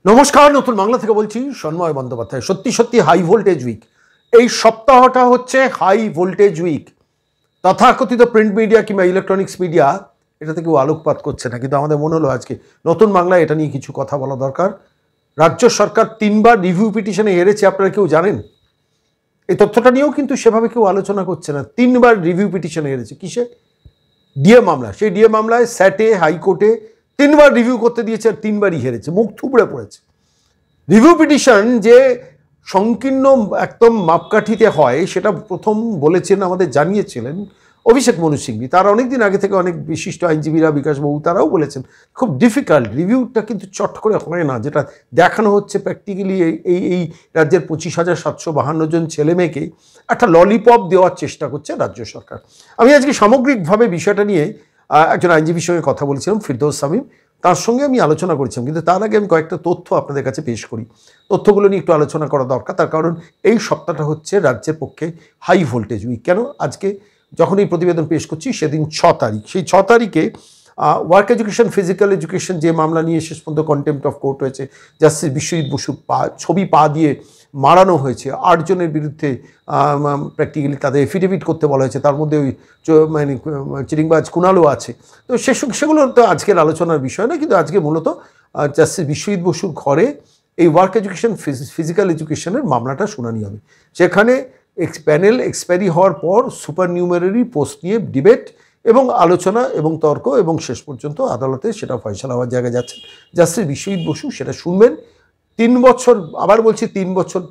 নমস্কার, নতুন বাংলা থেকে বলছি সন্ময় বন্দ্যোপাধ্যায়। সত্যি সত্যি হাই ভোল্টেজ উইক। এই সপ্তাহটা হচ্ছে হাই ভোল্টেজ উইক। তথাকথিত প্রিন্ট মিডিয়া কিংবা ইলেকট্রনিক্স মিডিয়া এটাতে কেউ আলোকপাত করছে না, কিন্তু আমাদের মনে হলো আজকে নতুন বাংলায় এটা নিয়ে কিছু কথা বলা দরকার। রাজ্য সরকার 3বার রিভিউ পিটিশনে হেরেছে, আপনারা কেউ জানেন? এই তথ্যটা নিয়েও কিন্তু সেভাবে কেউ আলোচনা করছে না। 3বার রিভিউ পিটিশনে হেরেছে। কিসে? ডিএ মামলা। সেই ডিএ মামলায় স্যাটে, হাইকোর্টে 3বার রিভিউ করতে দিয়েছে আর 3বারই হেরেছে, মুখ থুবড়ে পড়েছে। রিভিউ পিটিশন যে সংকীর্ণ একদম মাপকাঠিতে হয় সেটা প্রথম বলেছেন, আমাদের জানিয়েছিলেন অভিষেক মনু সিংভি। তার অনেকদিন আগে থেকে অনেক বিশিষ্ট আইনজীবীরা, বিকাশবাবু, তারাও বলেছেন খুব ডিফিকাল্ট রিভিউটা, কিন্তু চট করে হয় না। যেটা দেখানো হচ্ছে প্র্যাকটিক্যালি এই রাজ্যের 25,752 জন ছেলে মেয়েকে একটা ললিপপ দেওয়ার চেষ্টা করছে রাজ্য সরকার। আমি আজকে সামগ্রিকভাবে বিষয়টা নিয়ে একজন আইনজীবীর সঙ্গে কথা বলেছিলাম, ফিরদৌস শামীম। তার সঙ্গে আমি আলোচনা করেছিলাম, কিন্তু তার আগে আমি কয়েকটা তথ্য আপনাদের কাছে পেশ করি। তথ্যগুলো নিয়ে একটু আলোচনা করা দরকার, তার কারণ এই সপ্তাহটা হচ্ছে রাজ্যের পক্ষে হাই ভোল্টেজ উইক। কেন? আজকে যখন এই প্রতিবেদন পেশ করছি সেদিন 6 তারিখ। সেই 6 তারিখে ওয়ার্ক এডুকেশন, ফিজিক্যাল এডুকেশন যে মামলা নিয়ে শেষ পর্যন্ত কন্টেম্প্ট অফ কোর্ট হয়েছে, জাস্টিস বিশ্বজিৎ বসুর ছবি পা দিয়ে মারানো হয়েছে। 8 জনের বিরুদ্ধে প্র্যাকটিক্যালি তাদের এফিডেভিট করতে বলা হয়েছে, তার মধ্যে ওই মানে চিরিংবাজ কুণালও আছে। তো সেগুলো তো আজকের আলোচনার বিষয় না, কিন্তু আজকে মূলত জাস্টিস বিশ্বজিৎ বসুর ঘরে এই ওয়ার্ক এডুকেশন, ফিজিক্যাল এডুকেশনের মামলাটা শুনানি হবে। সেখানে প্যানেল এক্সপায়ারি হওয়ার পর সুপার নিউমেরারি পোস্ট নিয়ে ডিবেট এবং আলোচনা এবং তর্ক, এবং শেষ পর্যন্ত আদালতে সেটা ফয়সালা হওয়ার জায়গায় যাচ্ছেন। জাস্টিস বিশ্বজিৎ বসু সেটা শুনবেন। 3 বছর, আবার বলছি 3 বছর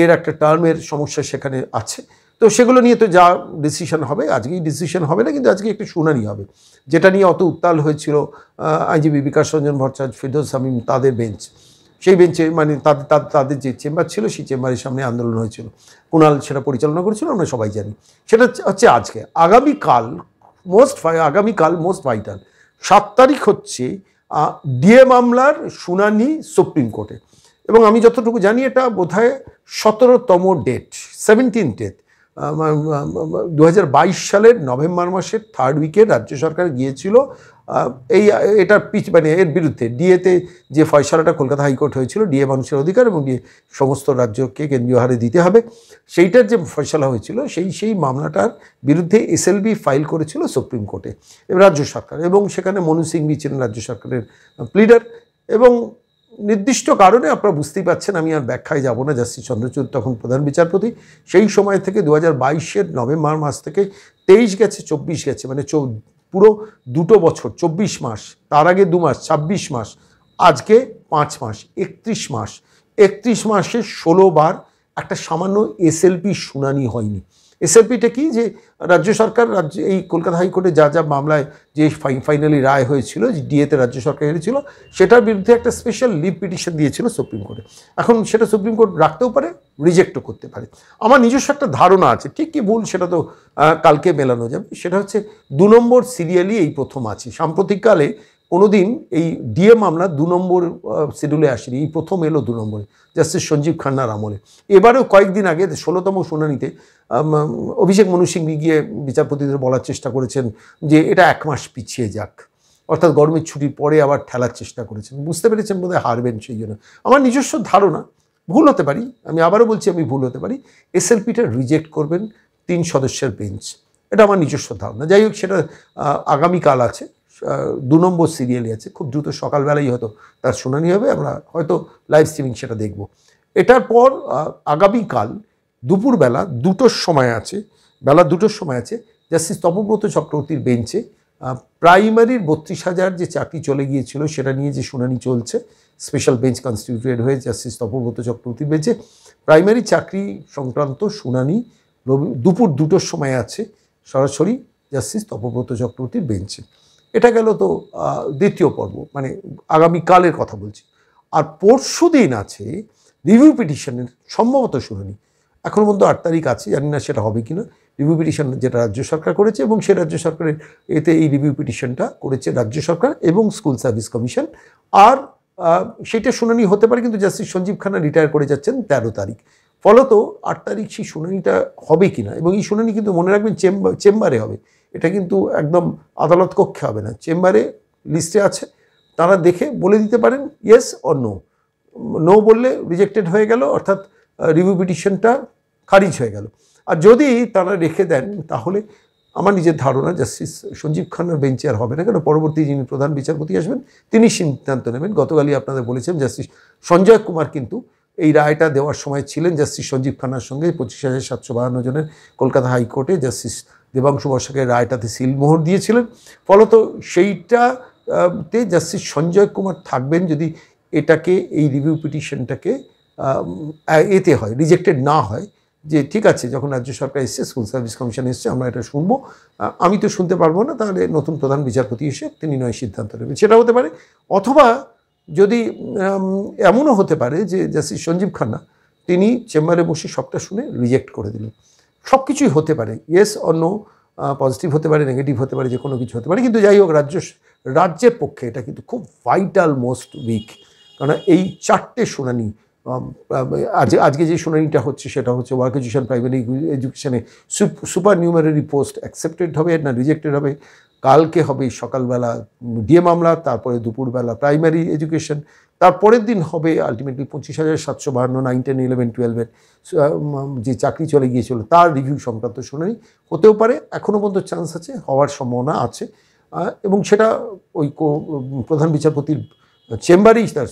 এর একটা টার্মের সমস্যা সেখানে আছে। তো সেগুলো নিয়ে তো যা ডিসিশন হবে, আজকেই ডিসিশন হবে না, কিন্তু আজকে একটু শুনানি হবে। যেটা নিয়ে অত উত্তাল হয়েছিল আইনজীবী বিকাশ রঞ্জন ভট্টাচার্য, ফিরদৌস শামীম, তাদের বেঞ্চ, সেই বেঞ্চে মানে তাদের যে চেম্বার ছিল সেই চেম্বারের সামনে আন্দোলন হয়েছিল। কুণাল সেটা পরিচালনা করেছিল, আমরা সবাই জানি। সেটা হচ্ছে আজকে। আগামীকাল মোস্ট ভাইটাল 7 তারিখ হচ্ছে ডিএ মামলার শুনানি সুপ্রিম কোর্টে, এবং আমি যতটুকু জানি এটা বোধহয় 17তম ডেট, 17th ডেট। 2022 সালের নভেম্বর মাসের 3rd উইকে রাজ্য সরকার গিয়েছিল এটার মানে এর বিরুদ্ধে ডিএতে যে ফয়সালাটা কলকাতা হাইকোর্ট হয়েছিল, ডিএ মানুষের অধিকার এবং ডিএ সমস্ত রাজ্যকে কেন্দ্রীয় হারে দিতে হবে, সেইটার যে ফয়সালা হয়েছিল সেই মামলাটার বিরুদ্ধে এসএলবি ফাইল করেছিল সুপ্রিম কোর্টে রাজ্য সরকার, এবং সেখানে মনু সিংভি ছিলেন রাজ্য সরকারের প্লিডার। এবং নির্দিষ্ট কারণে আপনারা বুঝতেই পারছেন, আমি আর ব্যাখ্যায় যাব না, জাস্টিস চন্দ্রচূড় তখন প্রধান বিচারপতি। সেই সময় থেকে 2022-এর নভেম্বর মাস থেকে 23 গেছে, 24 গেছে, মানে পুরো 2 বছর, 24 মাস, তার আগে 2 মাস, 26 মাস, আজকে 5 মাস, 31 মাস। 31 মাসে 16 বার একটা সামান্য এসএলপি শুনানি হয়নি। এসএলপিটা কি? যে রাজ্য সরকার এই কলকাতা হাইকোর্টে যা মামলায় যে ফাইনালি রায় হয়েছিল, যে ডিএতে রাজ্য সরকার হেরেছিল, সেটার বিরুদ্ধে একটা স্পেশাল লিভ পিটিশন দিয়েছিল সুপ্রিম কোর্টে। এখন সেটা সুপ্রিম কোর্ট রাখতেও পারে, রিজেক্টও করতে পারে। আমার নিজস্ব একটা ধারণা আছে, ঠিক কি ভুল সেটা তো কালকে মেলানো যাবে। সেটা হচ্ছে 2 নম্বর সিরিয়ালি এই প্রথম আছে। সাম্প্রতিককালে কোনোদিন এই ডিএ মামলা 2 নম্বর শিডিউলে আসেনি, এই প্রথম এলো 2 নম্বরে, জাস্টিস সঞ্জীব খান্নার আমলে। এবারেও কয়েকদিন আগে 16তম শুনানিতে অভিষেক মনু সিংভি গিয়ে বিচারপতিদের বলার চেষ্টা করেছেন যে এটা 1 মাস পিছিয়ে যাক, অর্থাৎ গরমের ছুটির পরে আবার ঠেলার চেষ্টা করেছেন। বুঝতে পেরেছেন বোধহয় হারবেন, সেই জন্য। আমার নিজস্ব ধারণা, ভুল হতে পারি, আমি আবারও বলছি আমি ভুল হতে পারি, এসএলপিটা রিজেক্ট করবেন 3 সদস্যের বেঞ্চ। এটা আমার নিজস্ব ধারণা। যাই হোক, সেটা আগামীকাল আছে, 2 নম্বর সিরিয়ালে আছে। খুব দ্রুত সকালবেলাই হয়তো তার শুনানি হবে, আমরা হয়তো লাইভ স্ট্রিমিং সেটা দেখব। এটার পর আগামীকাল দুপুরবেলা 2টোর সময় আছে, বেলা 2টোর সময় আছে জাস্টিস তপব্রত চক্রবর্তীর বেঞ্চে প্রাইমারির 32,000 যে চাকরি চলে গিয়েছিল সেটা নিয়ে যে শুনানি চলছে। স্পেশাল বেঞ্চ কনস্টিটিউটেড হয়ে জাস্টিস তপব্রত চক্রবর্তীর বেঞ্চে প্রাইমারি চাকরি সংক্রান্ত শুনানি দুপুর 2টোর সময় আছে, সরাসরি জাস্টিস তপব্রত চক্রবর্তীর বেঞ্চে। এটা গেল তো দ্বিতীয় পর্ব, মানে আগামীকালের কথা বলছি। আর পরশু দিন আছে রিভিউ পিটিশনের সম্ভবত শুনানি। এখন পর্যন্ত 8 তারিখ আছে, জানি না সেটা হবে কিনা। রিভিউ পিটিশন যেটা রাজ্য সরকার করেছে, এবং সে রাজ্য সরকারের এতে এই রিভিউ পিটিশনটা করেছে রাজ্য সরকার এবং স্কুল সার্ভিস কমিশন। আর সেটা শুনানি হতে পারে, কিন্তু জাস্টিস সঞ্জীব খান্না রিটায়ার করে যাচ্ছেন 13 তারিখ। ফলত 8 তারিখ সেই শুনানিটা হবে কিনা, এবং এই শুনানি কিন্তু মনে রাখবেন চেম্বারে হবে। এটা কিন্তু একদম আদালত কক্ষে হবে না, চেম্বারে লিস্টে আছে, তারা দেখে বলে দিতে পারেন ইয়েস অর নো। নো বললে রিজেক্টেড হয়ে গেল, অর্থাৎ রিভিউ পিটিশনটা খারিজ হয়ে গেল। আর যদি তারা রেখে দেন তাহলে আমার নিজের ধারণা জাস্টিস সঞ্জীব খান্নার বেঞ্চে আর হবে না, কেন পরবর্তী যিনি প্রধান বিচারপতি আসবেন তিনি সিদ্ধান্ত নেবেন। গতকালই আপনাদের বলেছেন জাস্টিস সঞ্জয় কুমার কিন্তু এই রায়টা দেওয়ার সময় ছিলেন জাস্টিস সঞ্জীব খান্নার সঙ্গে। 25,752 জনের কলকাতা হাইকোর্টে জাস্টিস দেবাংশু বসাকের রায়টাতে সিলমোহর দিয়েছিলেন। ফলত সেইটাতে জাস্টিস সঞ্জয় কুমার থাকবেন যদি এটাকে, এই রিভিউ পিটিশনটাকে এতে হয়, রিজেক্টেড না হয়, যে ঠিক আছে যখন রাজ্য সরকার এসছে, স্কুল সার্ভিস কমিশন এসছে, আমরা এটা শুনবো, আমি তো শুনতে পারবো না, তাহলে নতুন প্রধান বিচারপতি এসে তিনি নয় সিদ্ধান্ত নেবেন, সেটা হতে পারে। অথবা যদি এমনও হতে পারে যে জাস্টিস সঞ্জীব খান্না তিনি চেম্বারে বসে সবটা শুনে রিজেক্ট করে দিলেন। সব কিছুই হতে পারে, ইয়েস অর নো, পজিটিভ হতে পারে, নেগেটিভ হতে পারে, যে কোনো কিছু হতে পারে। কিন্তু যাই হোক, রাজ্যের পক্ষে এটা কিন্তু খুব ভাইটাল মোস্ট উইক, কারণ এই 4টে শুনানি, আজকে যে শুনানিটা হচ্ছে সেটা হচ্ছে ওয়ার্ক এডুকেশন প্রাইমারি এডুকেশনে সুপার নিউমারি পোস্ট অ্যাকসেপ্টেড হবে না রিজেক্টেড হবে, কালকে হবে সকালবেলা ডিএ মামলা, তারপরে দুপুরবেলা প্রাইমারি এডুকেশন, তারপরের দিন হবে আলটিমেটলি 25,752 9, 10, 11, 12-এর যে চাকরি চলে গিয়েছিল তার রিভিউ সংক্রান্ত শুনানি হতেও পারে। এখনও পর্যন্ত চান্স আছে, হওয়ার সম্ভাবনা আছে, এবং সেটা ওই প্রধান বিচারপতির চেম্বারেই তার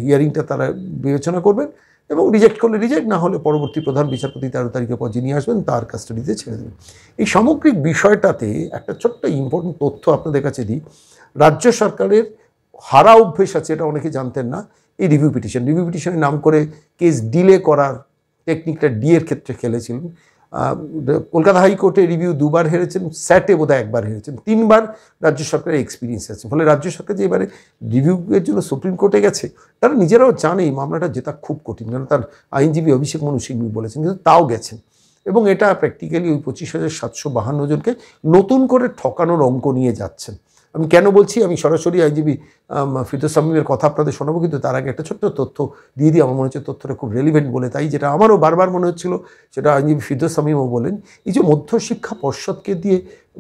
হিয়ারিংটা তারা বিবেচনা করবেন, এবং রিজেক্ট করলে রিজেক্ট, না হলে পরবর্তী প্রধান বিচারপতি 13 তারিখের পর যিনি আসবেন তার কাস্টাডিতে ছেড়ে দেবেন। এই সামগ্রিক বিষয়টাতে একটা ছোট্ট ইম্পর্টেন্ট তথ্য আপনাদের কাছে দিই। রাজ্য সরকারের হারা অভ্যেস আছে, এটা অনেকে জানতেন না, এই রিভিউ পিটিশনের নাম করে কেস ডিলে করার টেকনিকটা ডিএর ক্ষেত্রে খেলেছিলেন। কলকাতা হাইকোর্টে রিভিউ 2বার হেরেছেন, স্যাটে বোধহয় 1বার হেরেছেন, 3বার রাজ্য সরকারের এক্সপিরিয়েন্স আছে। ফলে রাজ্য সরকার যে এবারে রিভিউয়ের জন্য সুপ্রিম কোর্টে গেছে, তারা নিজেরাও জানে এই মামলাটা জেতা খুব কঠিন, কারণ তার আইনজীবী অভিষেক মনু সিংভি বলেছেন, কিন্তু তাও গেছেন, এবং এটা প্র্যাকটিক্যালি ওই 25,752 জনকে নতুন করে ঠকানোর অঙ্ক নিয়ে যাচ্ছেন। আমি কেন বলছি, আমি সরাসরি আইনজীবী ফিরদৌস তামিমের কথা আপনাদের শোনাবো, কিন্তু তার আগে একটা ছোট্ট তথ্য দিয়ে দিই, আমার মনে হচ্ছে তথ্যটা খুব রেলিভেন্ট বলে, তাই যেটা আমারও বারবার মনে হচ্ছিল সেটা আইনজীবী ফিরদৌস তামিমও বলেন। এই যে মধ্যশিক্ষা পর্ষদকে দিয়ে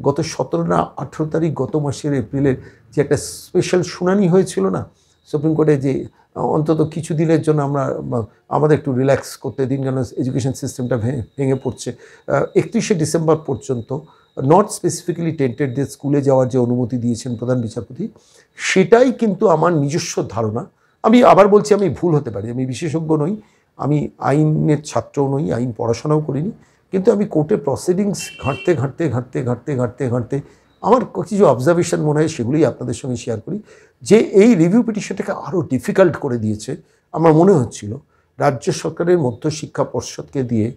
গত 17 না 18 তারিখ গত মাসের এপ্রিলের যে একটা স্পেশাল শুনানি হয়েছিল না সুপ্রিম কোর্টে, যে অন্তত কিছু দিনের জন্য আমাদের একটু রিল্যাক্স করতে দিন, কেন এডুকেশন সিস্টেমটা ভেঙে পড়ছে, 31শে ডিসেম্বর পর্যন্ত নট স্পেসিফিক্যালি টেন্টেডদের স্কুলে যাওয়ার যে অনুমতি দিয়েছেন প্রধান বিচারপতি, সেটাই কিন্তু আমার নিজস্ব ধারণা। আমি আবার বলছি, আমি ভুল হতে পারি, আমি বিশেষজ্ঞ নই, আমি আইনের ছাত্রও নই, আইন পড়াশোনাও করিনি, কিন্তু আমি কোর্টের প্রসিডিংস ঘাঁটতে আমার কিছু অবজারভেশন মনে হয়, সেগুলোই আপনাদের সঙ্গে শেয়ার করি, যে এই রিভিউ পিটিশনটাকে আরও ডিফিকাল্ট করে দিয়েছে। আমার মনে হচ্ছিল রাজ্য সরকারের মধ্যশিক্ষা পর্ষদকে দিয়ে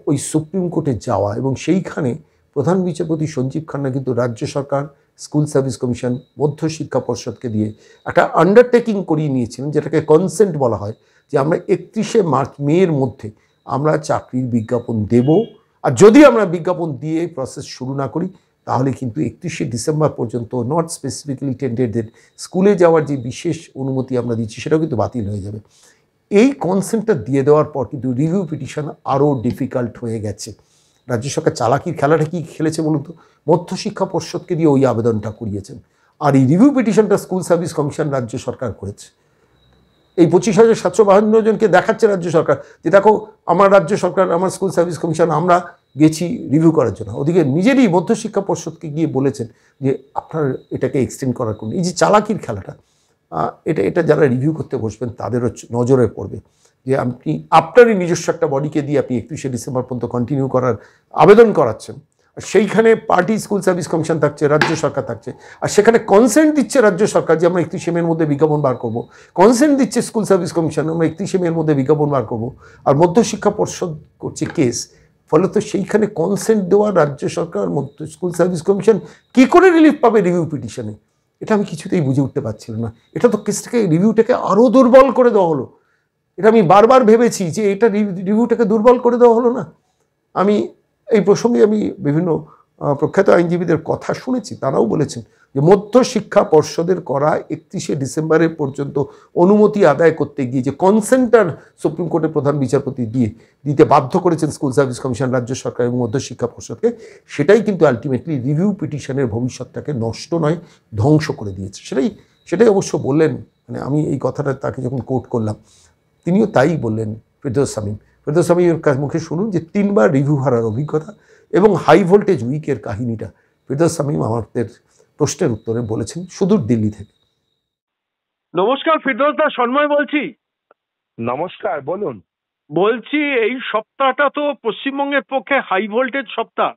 ওই সুপ্রিম কোর্টে যাওয়া, এবং সেইখানে প্রধান বিচারপতি সঞ্জীব খান্না কিন্তু রাজ্য সরকার, স্কুল সার্ভিস কমিশন, মধ্যশিক্ষা পর্ষদকে দিয়ে একটা আন্ডারটেকিং করিয়ে নিয়েছিলেন, যেটাকে কনসেন্ট বলা হয়, যে আমরা 31শে মের মধ্যে আমরা চাকরির বিজ্ঞাপন দেব, আর যদি আমরা বিজ্ঞাপন দিয়ে প্রসেস শুরু না করি তাহলে কিন্তু 31শে ডিসেম্বর পর্যন্ত নট স্পেসিফিক্যালি টেন্টেডদের স্কুলে যাওয়ার যে বিশেষ অনুমতি আমরা দিচ্ছি সেটাও কিন্তু বাতিল হয়ে যাবে। এই কনসেন্টটা দিয়ে দেওয়ার পর কিন্তু রিভিউ পিটিশন আরও ডিফিকাল্ট হয়ে গেছে। রাজ্য সরকার চালাকির খেলাটা কি খেলেছে বলুন তো, মধ্যশিক্ষা পর্ষদকে দিয়ে ওই আবেদনটা করিয়েছেন, আর এই রিভিউ পিটিশনটা স্কুল সার্ভিস কমিশন রাজ্য সরকার করেছে। এই 25,752 জনকে দেখাচ্ছে রাজ্য সরকার যে দেখো আমার রাজ্য সরকার, আমার স্কুল সার্ভিস কমিশন, আমরা গেছি রিভিউ করার জন্য, ওদিকে নিজেরই মধ্যশিক্ষা পর্ষদকে গিয়ে বলেছেন যে আপনার এটাকে এক্সটেন্ড করার কোন, এই যে চালাকির খেলাটা, এটা যারা রিভিউ করতে বসবেন তাদেরও নজরে পড়বে, যে আপনি আপনারই নিজস্ব একটা বডিকে দিয়ে আপনি 31শে ডিসেম্বর পর্যন্ত কন্টিনিউ করার আবেদন করাচ্ছেন, আর সেইখানে পার্টি স্কুল সার্ভিস কমিশন থাকছে, রাজ্য সরকার থাকছে, আর সেখানে কনসেন্ট দিচ্ছে রাজ্য সরকার যে আমরা 31শে মের মধ্যে বিজ্ঞাপন বার করব, কনসেন্ট দিচ্ছে স্কুল সার্ভিস কমিশন আমরা 31শে মের মধ্যে বিজ্ঞাপন বার করব, আর মধ্যশিক্ষা পর্ষদ করছে কেস। ফলে তো সেইখানে কনসেন্ট দেওয়া রাজ্য সরকার, স্কুল সার্ভিস কমিশন কী করে রিলিফ পাবে রিভিউ পিটিশনে, এটা আমি কিছুতেই বুঝে উঠতে পারছিলাম না। এটা তো কেসটাকে, রিভিউটাকে আরও দুর্বল করে দেওয়া হলো। এটা আমি বারবার ভেবেছি যে এটা রিভিউটাকে দুর্বল করে দেওয়া হলো না। আমি এই প্রসঙ্গে আমি বিভিন্ন প্রখ্যাত আইনজীবীদের কথা শুনেছি, তারাও বলেছেন যে মধ্যশিক্ষা পর্ষদের করা 31শে ডিসেম্বরের পর্যন্ত অনুমতি আদায় করতে গিয়ে যে কনসেন্টার সুপ্রিম কোর্টের প্রধান বিচারপতি দিতে বাধ্য করেছেন স্কুল সার্ভিস কমিশন, রাজ্য সরকার এবং মধ্যশিক্ষা পর্ষদকে, সেটাই কিন্তু আলটিমেটলি রিভিউ পিটিশনের ভবিষ্যৎটাকে নষ্ট নয় ধ্বংস করে দিয়েছে। সেটাই অবশ্য বললেন মানে আমি এই কথাটা তাকে যখন কোট করলাম, তিনিও তাই বললেন। ফেরদৌস শামীমের মুখে শুনুন যে 3বার রিভিউ হারার অভিজ্ঞতা এবং হাই ভোল্টেজ উইকের কাহিনীটা ফেরদৌস শামীম আমাদের প্রশ্নের উত্তরে বলেছেন সুদূর দিল্লি থেকে। নমস্কার ফিরদৌস দা, সন্ময় বলছি। নমস্কার, বলুন। বলছি এই সপ্তাহটা তো পশ্চিমবঙ্গের পক্ষে হাই ভোল্টেজ সপ্তাহ,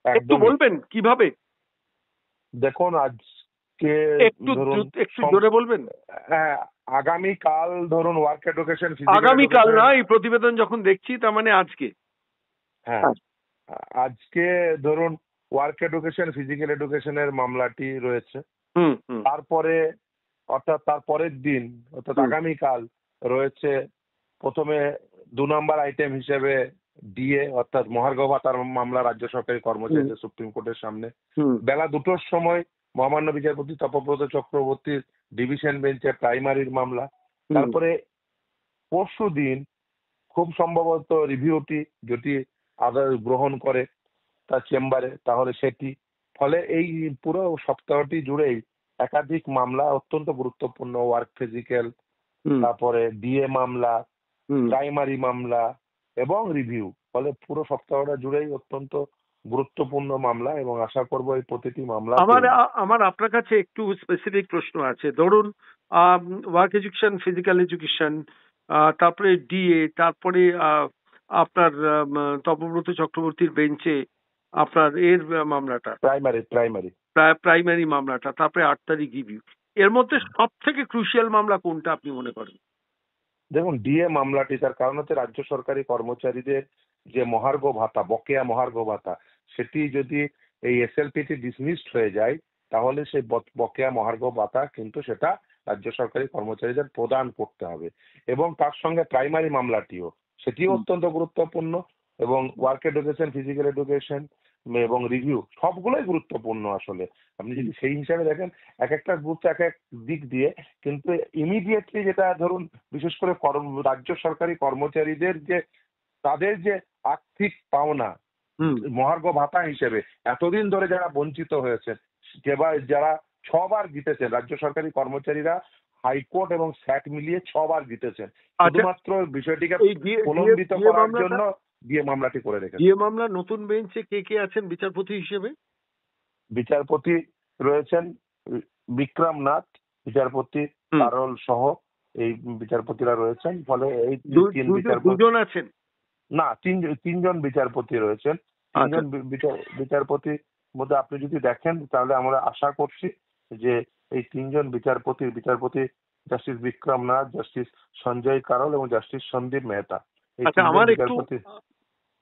একটু বলবেন কিভাবে? দেখুন, আজকে একটু জোরে বলবেন। হ্যাঁ, আগামীকাল ধরুন ওয়ার্ক এডুকেশন, আগামীকাল না, এই প্রতিবেদন যখন দেখছি তার মানে আজকে। হ্যাঁ, আজকে ধরুন ওয়ার্ক এডুকেশন, ফিজিক্যাল এডুকেশনের মামলাটি রয়েছে। তারপরে অর্থাৎ তার পরের দিন অর্থাৎ আগামীকাল রয়েছে প্রথমে 2 নম্বর আইটেম হিসেবে ডিএ অর্থাৎ মহার্ঘ ভাতার মামলা রাজ্য সরকারি কর্মচারীদের সুপ্রিম কোর্টের সামনে বেলা 2টোর সময় মহামান্য বিচারপতি তপব্রত চক্রবর্তীর ডিভিশন বেঞ্চে প্রাইমারির মামলা। তারপরে পরশু দিন খুব সম্ভবত রিভিউটি যদি আদালত গ্রহণ করে তার চেম্বারে, তাহলে সেটি। ফলে এই পুরো সপ্তাহটি জুড়েই একাধিক মামলা অত্যন্ত গুরুত্বপূর্ণ, ওয়ার্ক ফিজিক্যাল, তারপরে ডিএ মামলা, প্রাইমারি মামলা এবং রিভিউ। ফলে পুরো সপ্তাহটা জুড়েই অত্যন্ত গুরুত্বপূর্ণ মামলা এবং আশা করব এই প্রতিটি মামলা। আমার আপনার কাছে একটু স্পেসিফিক প্রশ্ন আছে। ধরুন ওয়ার্ক এডুকেশন, ফিজিক্যাল এডুকেশন, তারপরে ডিএ, তারপরে আপনার তপব্রত চক্রবর্তীর বেঞ্চে আপনার এর মামলাটা প্রাইমারি মামলাটা, তারপরে 8 তারিখ রিভিউ। এর মধ্যে সব থেকে ক্রুশিয়াল মামলা কোনটা আপনি মনে করেন? দেখুন, ডিএ মামলাটি, তার কারণ হচ্ছে রাজ্য সরকারি কর্মচারীদের যে মহার্ঘ ভাতা, বকেয়া মহার্ঘ ভাতা, সেটি যদি এই এসএলপিটি ডিসমিসড হয়ে যায় তাহলে সেই বকেয়া মহার্ঘ ভাতা কিন্তু সেটা রাজ্য সরকারি কর্মচারীদের প্রদান করতে হবে। এবং তার সঙ্গে প্রাইমারি মামলাটিও, সেটিও অত্যন্ত গুরুত্বপূর্ণ। এবং ওয়ার্ক এডুকেশন, ফিজিক্যাল এডুকেশন এবং রিভিউ সবগুলোই গুরুত্বপূর্ণ। আসলে আপনি যদি সেই হিসাবে দেখেন এক একটা গুরুত্ব এক এক দিক দিয়ে, কিন্তু ইমিডিয়েটলি যেটা ধরুন বিশেষ করে রাজ্য সরকারি কর্মচারীদের যে তাদের যে আর্থিক পাওনা মহার্ঘ ভাতা হিসেবে এতদিন ধরে যারা বঞ্চিত হয়েছেন, যারা 6বার জিতেছেন, রাজ্য সরকারি কর্মচারীরা হাইকোর্ট এবং স্যাট মিলিয়ে 6বার জিতেছেন, শুধুমাত্র বিষয়টিকে প্রলম্বিত করার জন্য ডিএ মামলাটি করে রেখেছে। ডিএ মামলা নতুন বেঞ্চে কে কে আছেন বিচারপতি হিসেবে? বিচারপতি রয়েছেন বিক্রম নাথ, বিচারপতি কারল সহ এই বিচারপতিরা রয়েছেন। ফলে এই দুজন আছেন না, তিনজন বিচারপতি রয়েছেন। তিনজন বিচারপতির মধ্যে আপনি যদি দেখেন তাহলে আমরা আশা করছি যে এই তিনজন বিচারপতি জাস্টিস বিক্রম নাথ, জাস্টিস সঞ্জয় কারল এবং জাস্টিস সন্দীপ মেহতা।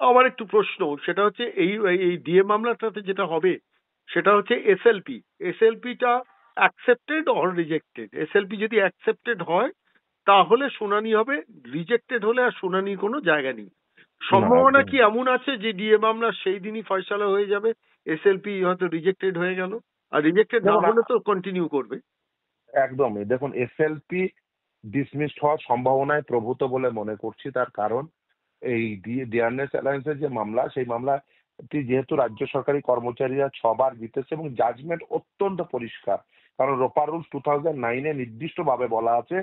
আমার একটু প্রশ্ন, সেটা হচ্ছে এই ডিএ মামলাটাতে যেটা হবে সেটা হচ্ছে এসএলপিটা অ্যাকসেপ্টেড অর রিজেক্টেড। এসএলপি যদি অ্যাকসেপ্টেড হয় তাহলে শুনানি হবে, রিজেক্টেড হলে আর শুনানির কোনো জায়গা নেই। সম্ভাবনা কি এমন আছে যে ডিএ মামলা সেই দিনই ফয়সালা হয়ে যাবে, এসএলপি হয়তো রিজেক্টেড হয়ে গেল, আর রিজেক্টেড না হলে তো কন্টিনিউ করবে? একদমই। দেখুন, এসএলপি ডিসমিসড হওয়ার সম্ভাবনায় প্রভূত বলে মনে করছি। তার কারণ এই ডিয়ারনেস অ্যালায়েন্সের যে মামলা, সেই মামলাটি যেহেতু রাজ্য সরকারি কর্মচারীরা 6বার জিতেছে এবং জাজমেন্ট অত্যন্ত পরিষ্কার। কারণ রোপার রুলস 2009-এ নির্দিষ্টভাবে বলা আছে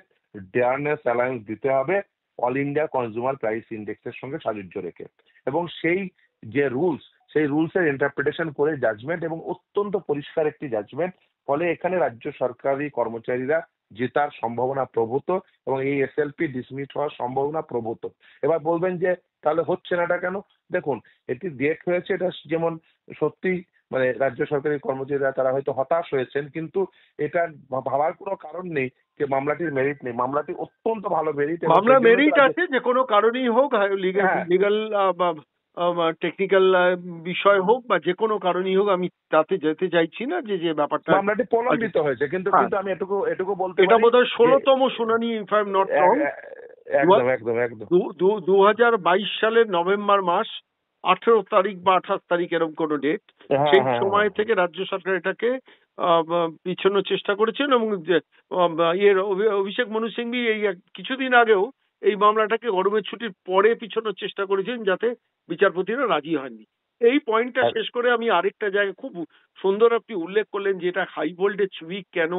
ডিয়ারনেস অ্যালায়েন্স দিতে হবে অল ইন্ডিয়া কনজিউমার প্রাইস ইন্ডেক্সের সঙ্গে সাযুজ্য রেখে। এবং সেই যে রুলস, সেই রুলসের ইন্টারপ্রিটেশন করে জাজমেন্ট, এবং অত্যন্ত পরিষ্কার একটি জাজমেন্ট। ফলে এখানে রাজ্য সরকারি কর্মচারীরা জেতার সম্ভাবনা প্রভূত এবং এই এসএলপি ডিসমিস হওয়ার সম্ভাবনা প্রভূত। এবার বলবেন যে তাহলে হচ্ছে না এটা কেন? দেখুন, এটি ডেট হয়েছে, এটা যেমন সত্যি মানে রাজ্য সরকারি কর্মচারীরা তারা হয়তো হতাশ হয়েছেন, কিন্তু এটা ভাবার কোনো কারণ নেই যে মামলাটির মেরিট নেই। মামলাটি অত্যন্ত ভালো মেরিট আছে, যে কোনো কারণেই হোক, লিগাল টেকনিক্যাল বিষয় হোক বা যে কোনো কারণেই হোক, আমি তাতে যেতে চাইছি না যে ব্যাপারটা মামলাটি প্রলম্বিত হয়েছে। কিন্তু আমি এটুকু বলতে এটা বোধহয় 16তম শুনানি, if I am not wrong. একদম 2022 সালের নভেম্বর মাস 18 তারিখ বা 28 তারিখ এরকম কোনো ডেট, সেই সময় থেকে রাজ্য সরকার এটাকে পিছানোর চেষ্টা করেছেন। এবং অভিষেক মনু সিংভি এই কিছুদিন আগেও এই মামলাটাকে গরমের ছুটির পরে পিছানোর চেষ্টা করেছেন, যাতে বিচারপতিরা রাজি হয়নি। এই পয়েন্টটা শেষ করে আমি আরেকটা জায়গায় খুব সুন্দর আপনি উল্লেখ করলেন, যেটা হাই ভোল্টেজ উইক কেন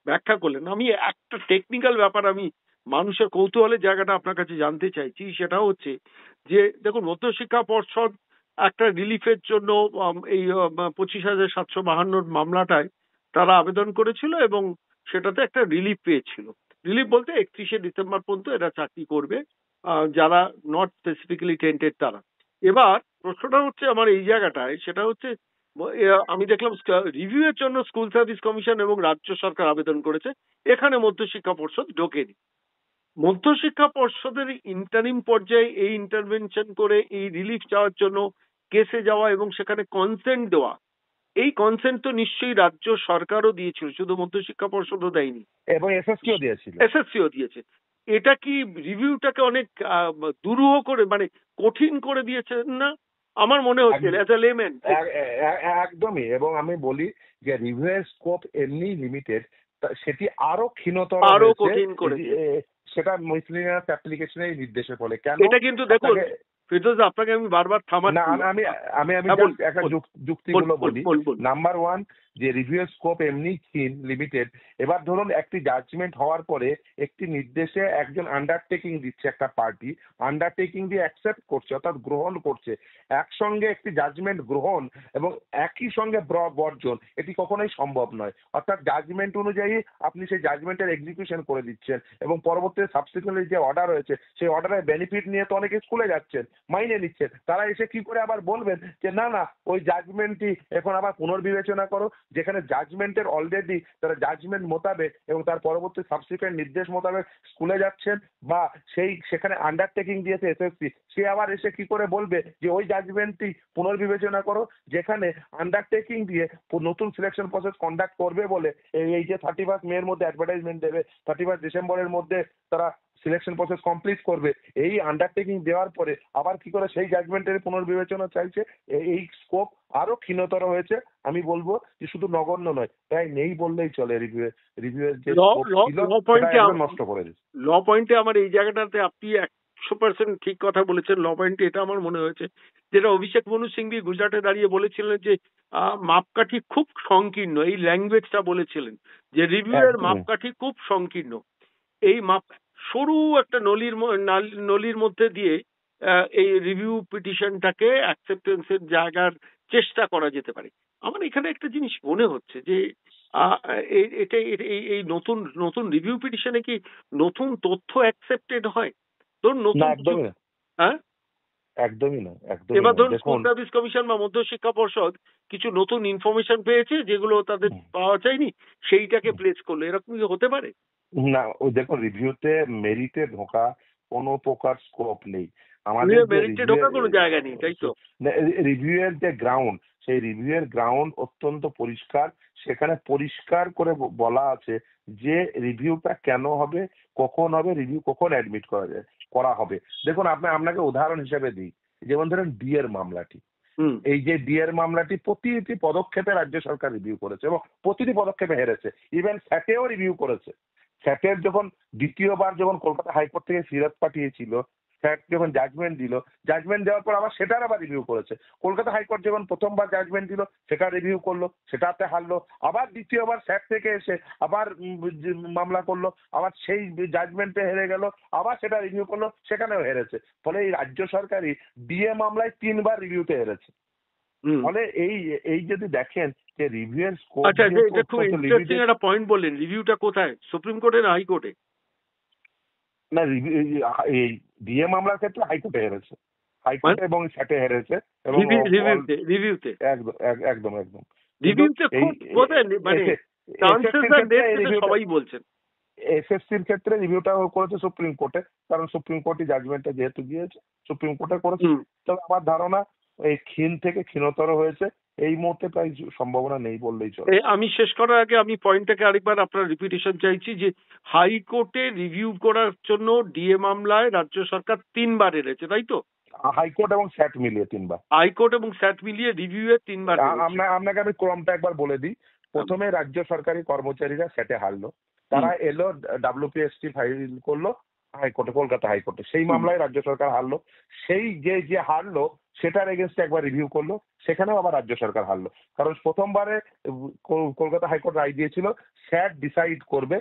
ব্যাখ্যা করলেন। আমি একটা টেকনিক্যাল ব্যাপার, আমি মানুষের কৌতূহলের জায়গাটা আপনার কাছে জানতে চাইছি। সেটা হচ্ছে যে দেখুন, মধ্যশিক্ষা পর্ষদ একটা রিলিফের জন্য এই 25,752 মামলাটায় তারা আবেদন করেছিল এবং সেটাতে একটা রিলিফ পেয়েছিল। রিলিফ বলতে 31শে ডিসেম্বর পর্যন্ত এরা চাকরি করবে, যারা নট স্পেসিফিক্যালি টেন্টেড তারা। এবার প্রশ্নটা হচ্ছে আমার এই জায়গাটায়, সেটা হচ্ছে আমি দেখলাম রিভিউ এর জন্য স্কুল সার্ভিস কমিশন এবং রাজ্য সরকার আবেদন করেছে, এখানে মধ্যশিক্ষা পর্ষদ ঢোকেনি। মধ্যশিক্ষা পর্ষদের ইন্টারিম পর্যায়ে এই ইন্টারভেনশন করে এই রিলিফ চাওয়ার জন্য কেসে যাওয়া এবং সেখানে কনসেন্ট দেওয়া, এই কনসেন্ট তো নিশ্চয়ই রাজ্য সরকারও দিয়েছিল, শুধু মধ্যশিক্ষা পর্ষদও দেয়নি, এবং এসএসসিও দিয়েছিল, এসএসসিও দিয়েছে। এটা কি রিভিউটাকে অনেক দুরূহ করে, মানে কঠিন করে দিয়েছে না? আমার মনে হচ্ছে অ্যাজ এ লেম্যান। একদমই। এবং আমি বলি যে রিভিউ স্কোপ এমনি লিমিটেড, সেটি আরো ক্ষীণতর, আরো কঠিন করে সেটা মিসলিনিয়াস অ্যাপ্লিকেশনের নির্দেশের ফলে। কেন? এটা কিন্তু দেখুন ফিরদৌস, আপনাকে আমি বারবার থামাচ্ছি না, আমি আমি আমি একটা যুক্তিগুলো বলি। নাম্বার ওয়ান, যে রিভিউ স্কোপ এমনি লিমিটেড। এবার ধরুন একটি জাজমেন্ট হওয়ার পরে একটি নির্দেশে একজন আন্ডারটেকিং দিচ্ছে, একটা পার্টি আন্ডারটেকিং দিয়ে অ্যাকসেপ্ট করছে, অর্থাৎ গ্রহণ করছে। একসঙ্গে একটি জাজমেন্ট গ্রহণ এবং একই সঙ্গে বর্জন, এটি কখনোই সম্ভব নয়। অর্থাৎ জাজমেন্ট অনুযায়ী আপনি সেই জাজমেন্টের এক্সিকিউশন করে দিচ্ছেন এবং পরবর্তীতে সাবসিকুয়েন্টলি যে অর্ডার হয়েছে সেই অর্ডারের বেনিফিট নিয়ে তো অনেকে স্কুলে যাচ্ছেন, মাইনে নিচ্ছেন। তারা এসে কি করে আবার বলবেন যে না না ওই জাজমেন্টটি এখন আবার পুনর্বিবেচনা করো, যেখানে জাজমেন্টের অলরেডি তারা জাজমেন্ট মোতাবেক এবং তার পরবর্তী সাবসিকুয়েন্ট নির্দেশ মোতাবেক স্কুলে যাচ্ছেন, বা সেখানে আন্ডারটেকিং দিয়েছে এসএসসি, সে আবার এসে কি করে বলবে যে ওই জাজমেন্টটি পুনর্বিবেচনা করো, যেখানে আন্ডারটেকিং দিয়ে নতুন সিলেকশন প্রসেস কন্ডাক্ট করবে বলে এই যে 31 মের মধ্যে অ্যাডভার্টাইজমেন্ট দেবে, 31 ডিসেম্বরের মধ্যে তারা সিলেকশন প্রসেস কমপ্লিট করবে, এই আন্ডারটেকিং দেওয়ার পরে আবার কি করে সেই জাজমেন্টের পুনর্বিবেচনা চাইছে? এই স্কোপ আরো ক্ষীণতর হয়েছে। আমি বলবো যে শুধু নগণ্য নয়, প্রায় নেই বললেই চলে। রিভিউয়ের যে নষ্ট করে দিচ্ছে। ল পয়েন্টে আমার এই জায়গাটাতে আপনি 100% ঠিক কথা বলেছেন। ল পয়েন্টে এটা আমার মনে হয়েছে, যেটা অভিষেক মনু সিংভি গুজরাটে দাঁড়িয়ে বলেছিলেন যে মাপকাঠি খুব সংকীর্ণ, এই ল্যাঙ্গুয়েজটা বলেছিলেন যে রিভিউয়ের মাপকাঠি খুব সংকীর্ণ। এই সরু একটা নলির মধ্যে দিয়ে এই রিভিউ পিটিশনটাকে অ্যাকসেপ্টেন্সের জায়গার চেষ্টা করা যেতে পারে। আমার এখানে একটা জিনিস মনে হচ্ছে যে এটা এই নতুন নতুন রিভিউ পিটিশনে কি নতুন তথ্য অ্যাকসেপ্টেড হয়? ধরুন নতুন, হ্যাঁ একদমই না, এবার ধরুন স্কুল সার্ভিস কমিশন বা মধ্যশিক্ষা পর্ষদ কিছু নতুন ইনফরমেশন পেয়েছে যেগুলো তাদের পাওয়া যায়নি, সেইটাকে প্লেস করলো, এরকম কি হতে পারে? না, ওই দেখো রিভিউতে মেরিটে ঢোকা কোনো প্রকার স্কোপ নেই আমাদের। মেরিটে ঢোকা কোনো জায়গা নেই, তাই তো? রিভিউয়ের যে গ্রাউন্ড, সেই রিভিউয়ের গ্রাউন্ড অত্যন্ত পরিষ্কার। সেখানে পরিষ্কার করে বলা আছে যে রিভিউটা কেন হবে, কখন হবে, রিভিউ কখন অ্যাডমিট করা হবে। দেখুন আপনাকে উদাহরণ হিসেবে দিই, যেমন ধরেন ডিএর মামলাটি। এই যে ডিএর মামলাটি প্রতিটি পদক্ষেপে রাজ্য সরকার রিভিউ করেছে এবং প্রতিটি পদক্ষেপে হেরেছে। ইভেন স্যাটেও রিভিউ করেছে। স্যাটের যখন দ্বিতীয়বার যখন কলকাতা হাইকোর্ট থেকে ফেরত পাঠিয়েছিল, স্যাট যখন জাজমেন্ট দিল, জাজমেন্ট দেওয়ার পর আবার সেটার আবার রিভিউ করেছে। কলকাতা হাইকোর্ট যখন প্রথমবার জাজমেন্ট দিল সেটা রিভিউ করলো, সেটাতে হারলো, আবার দ্বিতীয়বার স্যাট থেকে এসে আবার মামলা করলো, আবার সেই জাজমেন্টে হেরে গেল, আবার সেটা রিভিউ করলো, সেখানেও হেরেছে। ফলে এই রাজ্য সরকারই ডিএ মামলায় 3বার রিভিউতে হেরেছে। ফলে এই যদি দেখেন যে রিভিউয়ের স্কোপ, আচ্ছা এটা খুব ইন্টারেস্টিং একটা পয়েন্ট বললেন। রিভিউটা কোথায়, সুপ্রিম কোর্টে না হাইকোর্টে? না, এই ডিএ মামলার ক্ষেত্রে হাইকোর্টে হেরেছে, হাইকোর্ট এবং স্যাটে হেরেছে এবং রিভিউতে একদম রিভিউতে খুব কোথায়, মানে সবাই বলছেন এসএসসির ক্ষেত্রে রিভিউটা করেছে সুপ্রিম কোর্টে, কারণ সুপ্রিম কোর্টই জাজমেন্টটা যেহেতু দিয়েছে সুপ্রিম কোর্টে করেছে। তবে আমার ধারণা এই ক্ষীণ থেকে ক্ষীণতর হয়েছে, এই মুহূর্তে প্রায় সম্ভাবনা নেই বললেই চলে। আমি শেষ করার আগে আমি পয়েন্টটাকে আরেকবার আপনার রিপিটেশন চাইছি যে হাইকোর্টে রিভিউ করার জন্য ডিএ মামলায় রাজ্য সরকার 3বার হেরেছে, তাই তো? হাইকোর্ট এবং স্যাট মিলিয়ে 3বার, হাইকোর্ট এবং স্যাট মিলিয়ে রিভিউয়ে 3বার। আপনাকে আমি ক্রমটা একবার বলে দিই। প্রথমে রাজ্য সরকারি কর্মচারীরা স্যাটে হারলো, তারা এলো, WPST ফাইল করলো, হাইকোর্টে, কলকাতা হাইকোর্টে। সেই মামলায় রাজ্য সরকার হারলো। সেই যে হারলো সেটার এগেনস্টে একবার রিভিউ করলো, সেখানেও আবার রাজ্য সরকার হারলো। কারণ প্রথমবারে কলকাতা হাইকোর্ট রায় দিয়েছিল স্যাট ডিসাইড করবে,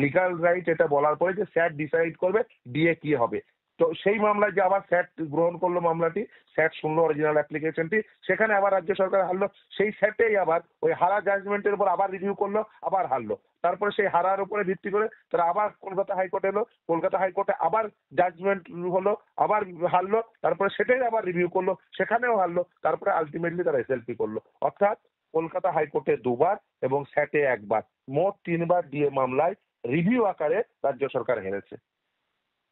লিগাল রাইট এটা বলার পরে যে স্যাট ডিসাইড করবে ডিএ কি হবে। তো সেই মামলায় যে আবার স্যাট গ্রহণ করলো মামলাটি, স্যাট শুনলো অরিজিনাল অ্যাপ্লিকেশনটি, সেখানে আবার রাজ্য সরকার হারলো। সেই স্যাটেই আবার ওই হারা জাজমেন্টের উপর আবার রিভিউ করলো, আবার হারলো। তারপরে সেই হারার উপরে ভিত্তি করে তারা আবার কলকাতা হাইকোর্ট এলো, কলকাতা হাইকোর্টে আবার জাজমেন্ট হলো, আবার হারলো, তারপরে সেটাই আবার রিভিউ করলো, সেখানেও হারলো, তারপরে আলটিমেটলি তারা এসএলপি করলো। অর্থাৎ কলকাতা হাইকোর্টে দুবার এবং স্যাটে একবার, মোট 3বার ডিএ মামলায় রিভিউ আকারে রাজ্য সরকার হেরেছে।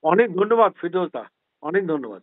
অনেক ধন্যবাদ ফিরোজ দা, অনেক ধন্যবাদ।